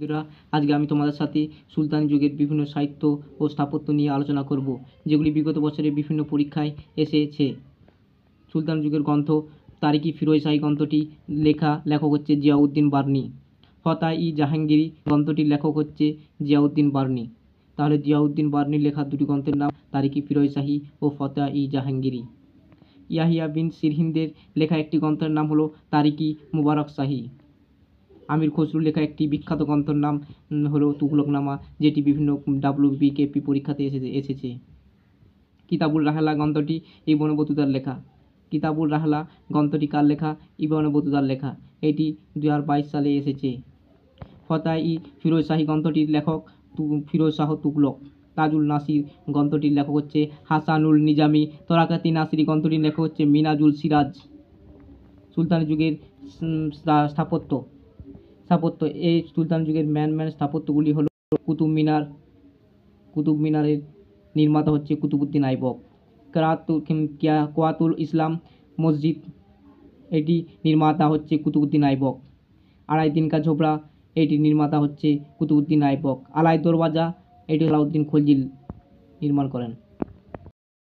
বন্ধুরা, আজকে আমি তোমাদের সাথে সুলতানি যুগের বিভিন্ন সাহিত্য ও স্থাপত্য নিয়ে আলোচনা করব, যেগুলি বিগত বছরে বিভিন্ন পরীক্ষায় এসেছে। সুলতান যুগের গ্রন্থ তারিকি ফিরোজশাহী গ্রন্থটি লেখক হচ্ছে জিয়াউদ্দিন বার্নি। ফতহ-ই জাহাঙ্গীরি গ্রন্থটির লেখক হচ্ছে জিয়াউদ্দিন বার্নি। তাহলে জিয়াউদ্দিন বার্নির লেখা দুটি গ্রন্থের নাম তারিকি ফিরোজশাহী ও ফতহ-ই জাহাঙ্গীরি। ইয়াহিয়া বিন সিরহিন্দের লেখা একটি গ্রন্থের নাম হলো তারিকি মুবারকশাহী। আমির খসরুর লেখা একটি বিখ্যাত গ্রন্থের নাম হলো তুগলকনামা, যেটি বিভিন্ন WBKP পরীক্ষাতে এসেছে। কিতাবুল রাহলা গ্রন্থটি ইবনে বতুতার লেখা। কিতাবুল রাহলা গ্রন্থটি কার লেখা? ইবনে বতুতার লেখা। এটি 2022 সালে এসেছে। ফতহ-ই ফিরোজশাহী গ্রন্থটির লেখক ফিরোজ শাহ তুগলক। তাজুল নাসির গ্রন্থটির লেখক হচ্ছে হাসানুল নিজামি। তরাকাতি নাসিরি গ্রন্থটির লেখক হচ্ছে মিনাজুল সিরাজ। সুলতানি যুগের স্থাপত্য। এই সুলতান যুগের ম্যান স্থাপত্যগুলি হলো কুতুব মিনারের নির্মাতা হচ্ছে কুতুবউদ্দিন আইবক। কোয়াতুল ইসলাম মসজিদ, এটি নির্মাতা হচ্ছে কুতুবউদ্দিন আইবক। আড়াই তিনকা ঝোপড়া, এটির নির্মাতা হচ্ছে কুতুবউদ্দিন আইবক। আলাই দরওয়াজা, এটি আলাউদ্দিন খলজি নির্মাণ করেন।